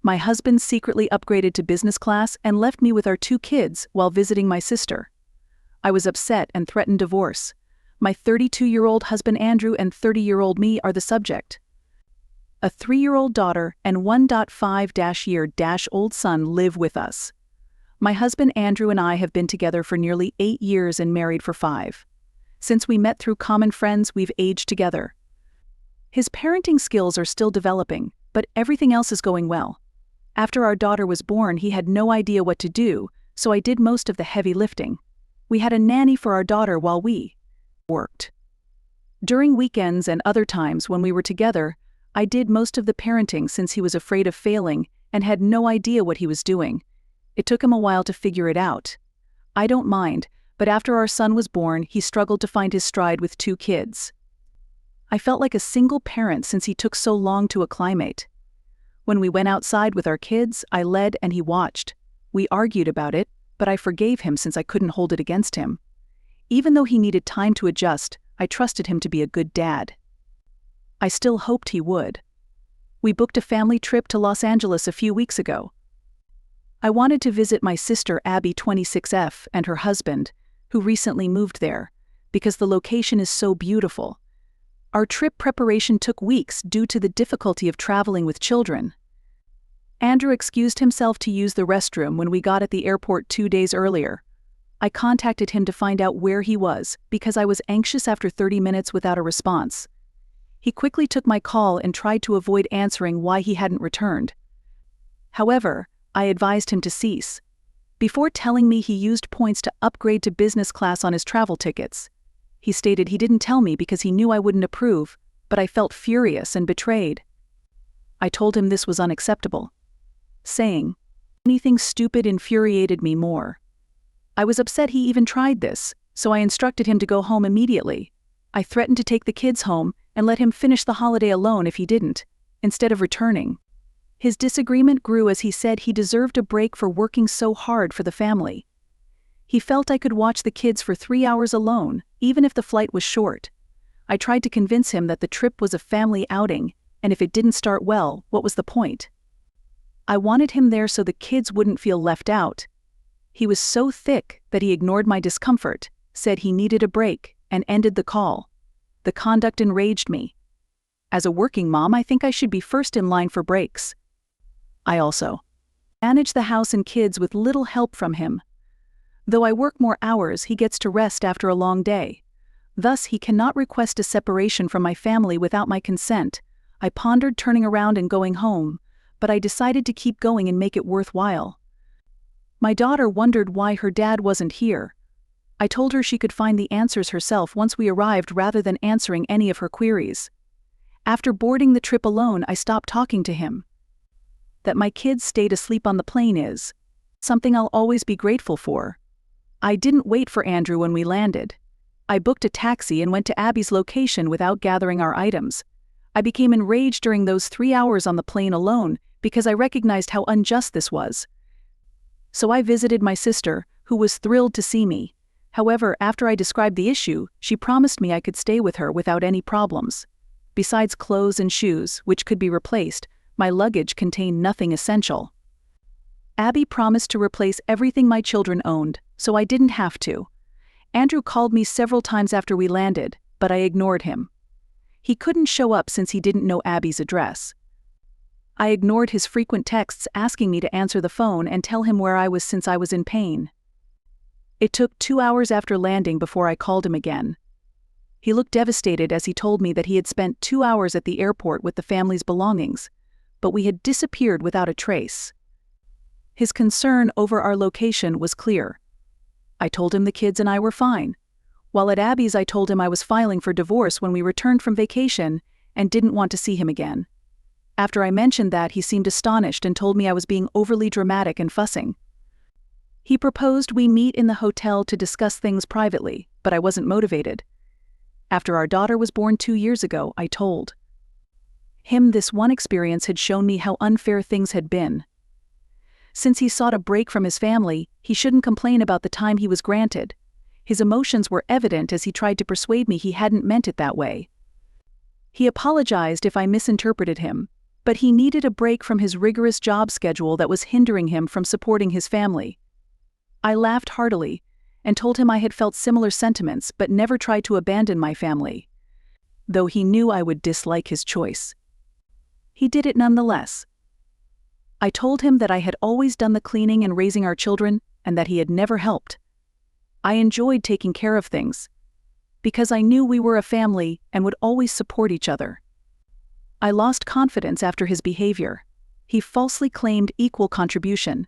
My husband secretly upgraded to business class and left me with our 2 kids while visiting my sister. I was upset and threatened divorce. My 32-year-old husband Andrew and 30-year-old me are the subject. A 3-year-old daughter and 1.5-year-old son live with us. My husband Andrew and I have been together for nearly 8 years and married for 5. Since we met through common friends, we've aged together. His parenting skills are still developing, but everything else is going well. After our daughter was born, he had no idea what to do, so I did most of the heavy lifting. We had a nanny for our daughter while we worked. During weekends and other times when we were together, I did most of the parenting since he was afraid of failing and had no idea what he was doing. It took him a while to figure it out. I don't mind, but after our son was born, he struggled to find his stride with 2 kids. I felt like a single parent since he took so long to acclimate. When we went outside with our kids, I led and he watched. We argued about it, but I forgave him since I couldn't hold it against him. Even though he needed time to adjust, I trusted him to be a good dad. I still hoped he would. We booked a family trip to Los Angeles a few weeks ago. I wanted to visit my sister Abby 26F and her husband, who recently moved there, because the location is so beautiful. Our trip preparation took weeks due to the difficulty of traveling with children. Andrew excused himself to use the restroom when we got at the airport 2 days earlier. I contacted him to find out where he was because I was anxious after 30 minutes without a response. He quickly took my call and tried to avoid answering why he hadn't returned. However, I advised him to cease. Before telling me he used points to upgrade to business class on his travel tickets. He stated he didn't tell me because he knew I wouldn't approve, but I felt furious and betrayed. I told him this was unacceptable. Saying anything stupid infuriated me more. I was upset he even tried this, so I instructed him to go home immediately. I threatened to take the kids home and let him finish the holiday alone if he didn't, instead of returning. His disagreement grew as he said he deserved a break for working so hard for the family. He felt I could watch the kids for 3 hours alone, even if the flight was short. I tried to convince him that the trip was a family outing, and if it didn't start well, what was the point? I wanted him there so the kids wouldn't feel left out. He was so thick that he ignored my discomfort, said he needed a break, and ended the call. The conduct enraged me. As a working mom, I think I should be first in line for breaks. I also manage the house and kids with little help from him. Though I work more hours, he gets to rest after a long day. Thus, he cannot request a separation from my family without my consent. I pondered turning around and going home, but I decided to keep going and make it worthwhile. My daughter wondered why her dad wasn't here. I told her she could find the answers herself once we arrived rather than answering any of her queries. After boarding the trip alone, I stopped talking to him. That my kids stayed asleep on the plane is something I'll always be grateful for. I didn't wait for Andrew when we landed. I booked a taxi and went to Abby's location without gathering our items. I became enraged during those 3 hours on the plane alone because I recognized how unjust this was. So I visited my sister, who was thrilled to see me. However, after I described the issue, she promised me I could stay with her without any problems. Besides clothes and shoes, which could be replaced, my luggage contained nothing essential. Abby promised to replace everything my children owned, so I didn't have to. Andrew called me several times after we landed, but I ignored him. He couldn't show up since he didn't know Abby's address. I ignored his frequent texts asking me to answer the phone and tell him where I was since I was in pain. It took 2 hours after landing before I called him again. He looked devastated as he told me that he had spent 2 hours at the airport with the family's belongings, but we had disappeared without a trace. His concern over our location was clear. I told him the kids and I were fine. While at Abby's, I told him I was filing for divorce when we returned from vacation and didn't want to see him again. After I mentioned that, he seemed astonished and told me I was being overly dramatic and fussing. He proposed we meet in the hotel to discuss things privately, but I wasn't motivated. After our daughter was born 2 years ago, I told him this one experience had shown me how unfair things had been. Since he sought a break from his family, he shouldn't complain about the time he was granted. His emotions were evident as he tried to persuade me he hadn't meant it that way. He apologized if I misinterpreted him. But he needed a break from his rigorous job schedule that was hindering him from supporting his family. I laughed heartily and told him I had felt similar sentiments but never tried to abandon my family, though he knew I would dislike his choice. He did it nonetheless. I told him that I had always done the cleaning and raising our children and that he had never helped. I enjoyed taking care of things, because I knew we were a family and would always support each other. I lost confidence after his behavior. He falsely claimed equal contribution.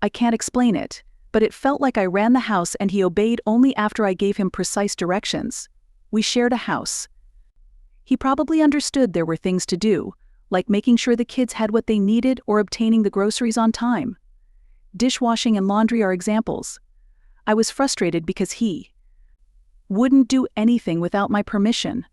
I can't explain it, but it felt like I ran the house and he obeyed only after I gave him precise directions. We shared a house. He probably understood there were things to do, like making sure the kids had what they needed or obtaining the groceries on time. Dishwashing and laundry are examples. I was frustrated because he wouldn't do anything without my permission.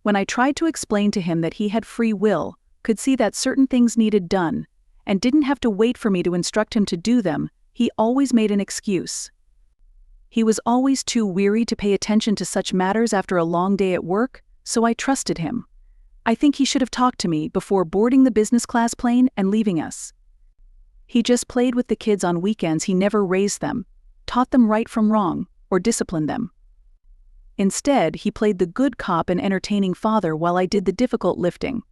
When I tried to explain to him that he had free will, could see that certain things needed done, and didn't have to wait for me to instruct him to do them, he always made an excuse. He was always too weary to pay attention to such matters after a long day at work, so I trusted him. I think he should have talked to me before boarding the business class plane and leaving us. He just played with the kids on weekends. He never raised them, taught them right from wrong, or disciplined them. Instead, he played the good cop and entertaining father while I did the difficult lifting.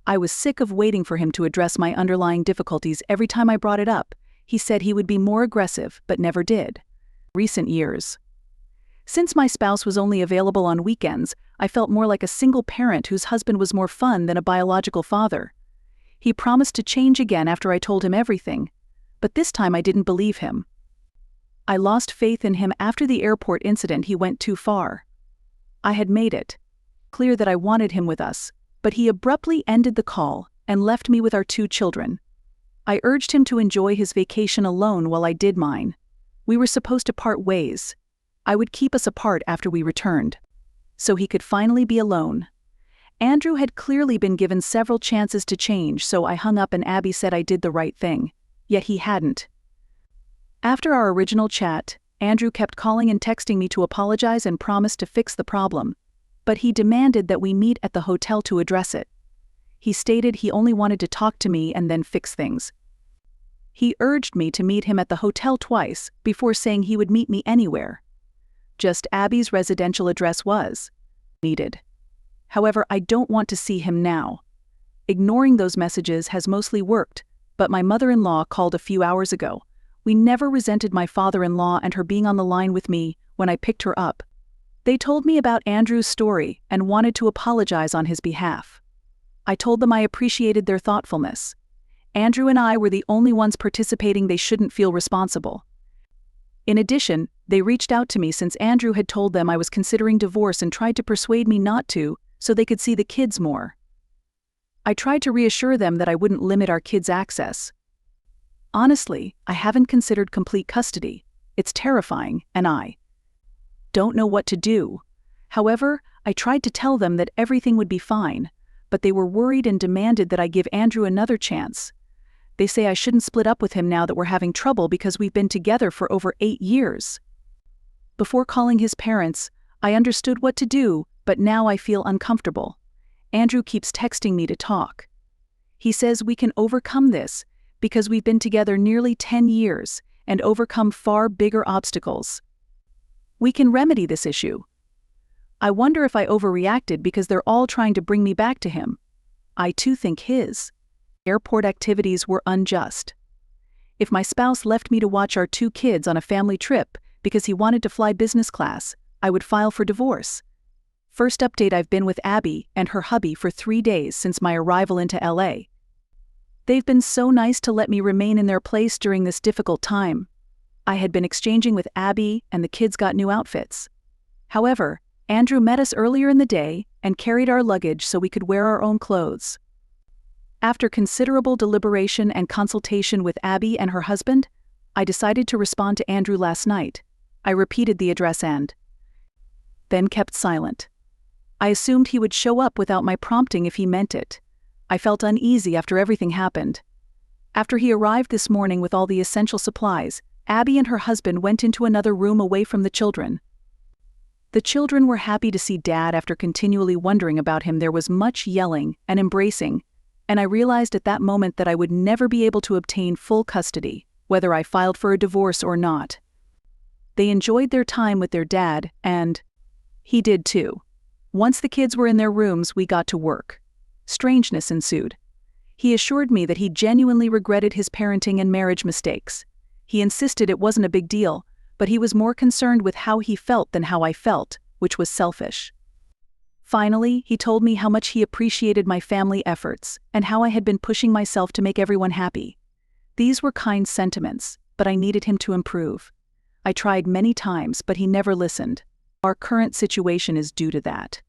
I was sick of waiting for him to address my underlying difficulties. Every time I brought it up, he said he would be more aggressive, but never did. Recent years. Since my spouse was only available on weekends, I felt more like a single parent whose husband was more fun than a biological father. He promised to change again after I told him everything, but this time I didn't believe him. I lost faith in him after the airport incident. He went too far. I had made it clear that I wanted him with us, but he abruptly ended the call and left me with our 2 children. I urged him to enjoy his vacation alone while I did mine. We were supposed to part ways. I would keep us apart after we returned, so he could finally be alone. Andrew had clearly been given several chances to change, so I hung up and Abby said I did the right thing, yet he hadn't. After our original chat, Andrew kept calling and texting me to apologize and promise to fix the problem, but he demanded that we meet at the hotel to address it. He stated he only wanted to talk to me and then fix things. He urged me to meet him at the hotel twice before saying he would meet me anywhere. Just Abby's residential address was needed. However, I don't want to see him now. Ignoring those messages has mostly worked, but my mother-in-law called a few hours ago. We never resented my father-in-law and her being on the line with me when I picked her up. They told me about Andrew's story and wanted to apologize on his behalf. I told them I appreciated their thoughtfulness. Andrew and I were the only ones participating. They shouldn't feel responsible. In addition, they reached out to me since Andrew had told them I was considering divorce and tried to persuade me not to so they could see the kids more. I tried to reassure them that I wouldn't limit our kids' access. Honestly, I haven't considered complete custody. It's terrifying, and I don't know what to do. However, I tried to tell them that everything would be fine, but they were worried and demanded that I give Andrew another chance. They say I shouldn't split up with him now that we're having trouble because we've been together for over 8 years. Before calling his parents, I understood what to do, but now I feel uncomfortable. Andrew keeps texting me to talk. He says we can overcome this because we've been together nearly 10 years and overcome far bigger obstacles. We can remedy this issue. I wonder if I overreacted because they're all trying to bring me back to him. I too think his airport activities were unjust. If my spouse left me to watch our 2 kids on a family trip because he wanted to fly business class, I would file for divorce. First update: I've been with Abby and her hubby for 3 days since my arrival into LA. They've been so nice to let me remain in their place during this difficult time. I had been exchanging with Abby and the kids got new outfits. However, Andrew met us earlier in the day and carried our luggage so we could wear our own clothes. After considerable deliberation and consultation with Abby and her husband, I decided to respond to Andrew last night. I repeated the address and then kept silent. I assumed he would show up without my prompting if he meant it. I felt uneasy after everything happened. After he arrived this morning with all the essential supplies, Abby and her husband went into another room away from the children. The children were happy to see Dad after continually wondering about him. There was much yelling and embracing. and I realized at that moment that I would never be able to obtain full custody, whether I filed for a divorce or not. They enjoyed their time with their dad, and he did too. Once the kids were in their rooms, we got to work. Strangeness ensued. He assured me that he genuinely regretted his parenting and marriage mistakes. He insisted it wasn't a big deal, but he was more concerned with how he felt than how I felt, which was selfish. Finally, he told me how much he appreciated my family efforts and how I had been pushing myself to make everyone happy. These were kind sentiments, but I needed him to improve. I tried many times, but he never listened. Our current situation is due to that.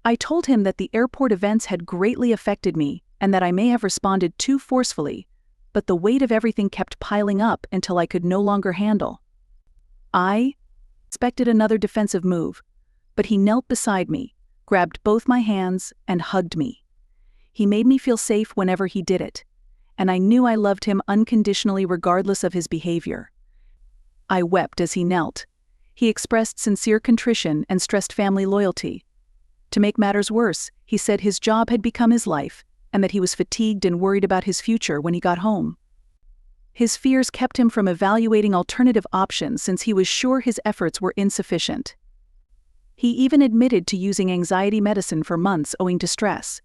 I told him that the airport events had greatly affected me and that I may have responded too forcefully, but the weight of everything kept piling up until I could no longer handle. I expected another defensive move, but he knelt beside me, grabbed both my hands, and hugged me. He made me feel safe whenever he did it, and I knew I loved him unconditionally regardless of his behavior. I wept as he knelt. He expressed sincere contrition and stressed family loyalty. To make matters worse, he said his job had become his life, and that he was fatigued and worried about his future when he got home. His fears kept him from evaluating alternative options since he was sure his efforts were insufficient. He even admitted to using anxiety medicine for months owing to stress.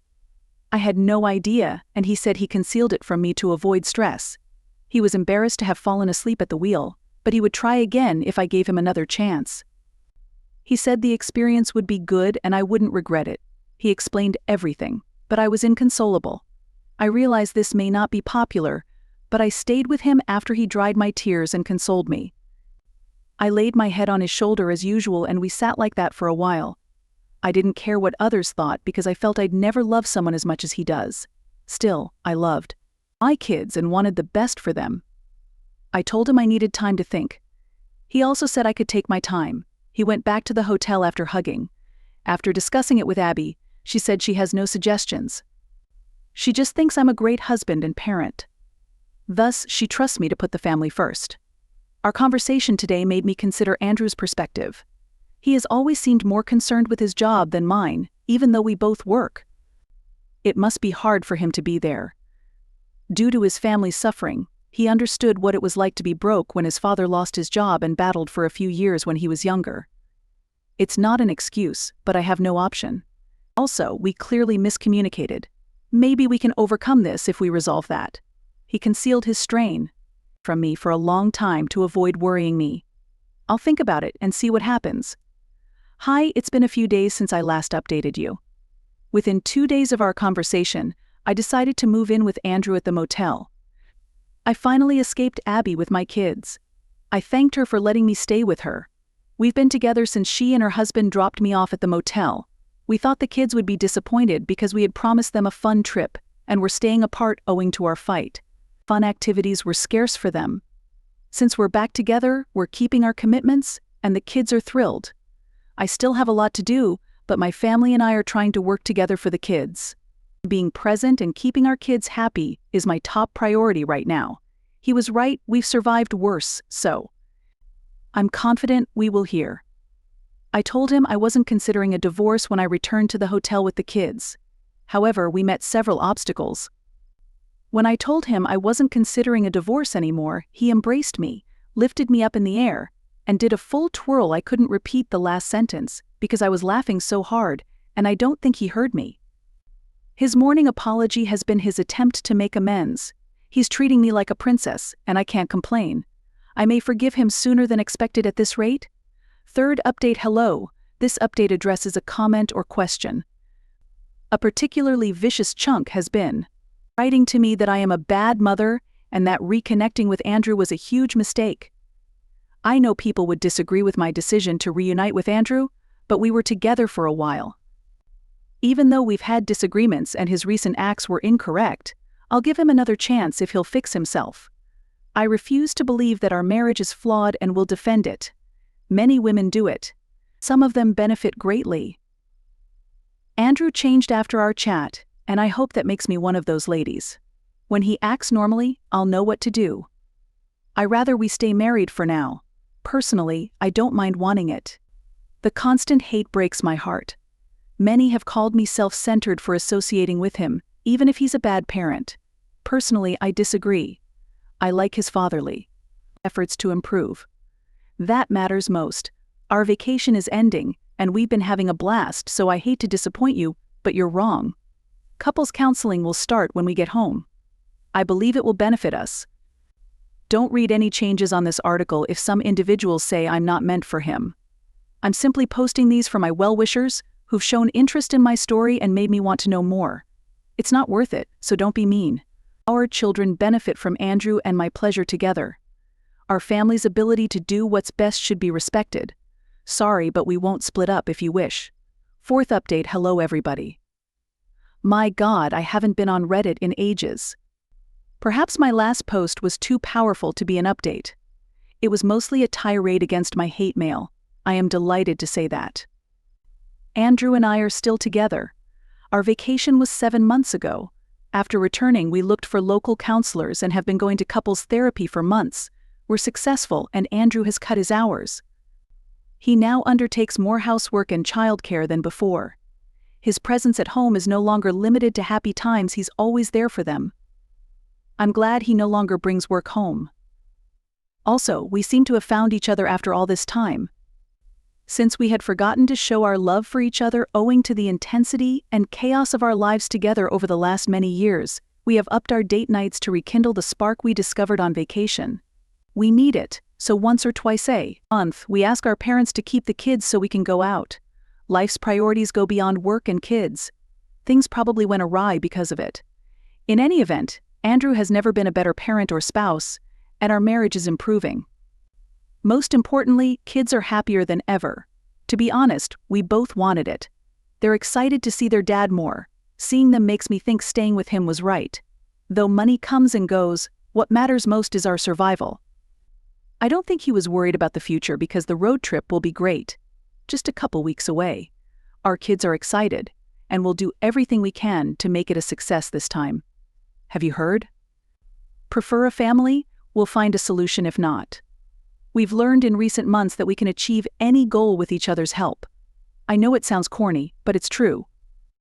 I had no idea, and he said he concealed it from me to avoid stress. He was embarrassed to have fallen asleep at the wheel, but he would try again if I gave him another chance. He said the experience would be good and I wouldn't regret it. He explained everything, but I was inconsolable. I realized this may not be popular, but I stayed with him after he dried my tears and consoled me. I laid my head on his shoulder as usual and we sat like that for a while. I didn't care what others thought because I felt I'd never loved someone as much as he does. Still, I loved my kids and wanted the best for them. I told him I needed time to think. He also said I could take my time. He went back to the hotel after hugging. After discussing it with Abby, she said she has no suggestions. She just thinks I'm a great husband and parent. Thus, she trusts me to put the family first. Our conversation today made me consider Andrew's perspective. He has always seemed more concerned with his job than mine, even though we both work. It must be hard for him to be there. Due to his family's suffering, he understood what it was like to be broke when his father lost his job and battled for a few years when he was younger. It's not an excuse, but I have no option. Also, we clearly miscommunicated. Maybe we can overcome this if we resolve that. He concealed his strain from me for a long time to avoid worrying me. I'll think about it and see what happens. Hi, it's been a few days since I last updated you. Within 2 days of our conversation, I decided to move in with Andrew at the motel. I finally escaped Abby with my kids. I thanked her for letting me stay with her. We've been together since she and her husband dropped me off at the motel. We thought the kids would be disappointed because we had promised them a fun trip and were staying apart owing to our fight. Fun activities were scarce for them. Since we're back together, we're keeping our commitments, and the kids are thrilled. I still have a lot to do, but my family and I are trying to work together for the kids. Being present and keeping our kids happy is my top priority right now. He was right, we've survived worse, so I'm confident we will hear. I told him I wasn't considering a divorce when I returned to the hotel with the kids. However, we met several obstacles. When I told him I wasn't considering a divorce anymore, he embraced me, lifted me up in the air, and did a full twirl. I couldn't repeat the last sentence because I was laughing so hard, and I don't think he heard me. His morning apology has been his attempt to make amends. He's treating me like a princess, and I can't complain. I may forgive him sooner than expected at this rate. Third update. Hello, this update addresses a comment or question. A particularly vicious chunk has been writing to me that I am a bad mother and that reconnecting with Andrew was a huge mistake. I know people would disagree with my decision to reunite with Andrew, but we were together for a while. Even though we've had disagreements and his recent acts were incorrect, I'll give him another chance if he'll fix himself. I refuse to believe that our marriage is flawed and will defend it. Many women do it. Some of them benefit greatly. Andrew changed after our chat, and I hope that makes me one of those ladies. When he acts normally, I'll know what to do. I rather we stay married for now. Personally, I don't mind wanting it. The constant hate breaks my heart. Many have called me self-centered for associating with him, even if he's a bad parent. Personally, I disagree. I like his fatherly efforts to improve. That matters most. Our vacation is ending, and we've been having a blast, so I hate to disappoint you, but you're wrong. Couples counseling will start when we get home. I believe it will benefit us. Don't read any changes on this article if some individuals say I'm not meant for him. I'm simply posting these for my well-wishers who've shown interest in my story and made me want to know more. It's not worth it, so don't be mean. Our children benefit from Andrew and my pleasure together. Our family's ability to do what's best should be respected. Sorry, but we won't split up if you wish. Fourth update. Hello everybody. My God, I haven't been on Reddit in ages. Perhaps my last post was too powerful to be an update. It was mostly a tirade against my hate mail. I am delighted to say that. Andrew and I are still together. Our vacation was 7 months ago. After returning, we looked for local counselors and have been going to couples therapy for months. We're successful, and Andrew has cut his hours. He now undertakes more housework and childcare than before. His presence at home is no longer limited to happy times. He's always there for them. I'm glad he no longer brings work home. Also, we seem to have found each other after all this time. Since we had forgotten to show our love for each other owing to the intensity and chaos of our lives together over the last many years, we have upped our date nights to rekindle the spark we discovered on vacation. We need it, so once or twice a month we ask our parents to keep the kids so we can go out. Life's priorities go beyond work and kids. Things probably went awry because of it. In any event, Andrew has never been a better parent or spouse, and our marriage is improving. Most importantly, kids are happier than ever. To be honest, we both wanted it. They're excited to see their dad more. Seeing them makes me think staying with him was right. Though money comes and goes, what matters most is our survival. I don't think he was worried about the future because the road trip will be great. Just a couple weeks away. Our kids are excited, and we'll do everything we can to make it a success this time. Have you heard? Prefer a family? We'll find a solution if not. We've learned in recent months that we can achieve any goal with each other's help. I know it sounds corny, but it's true.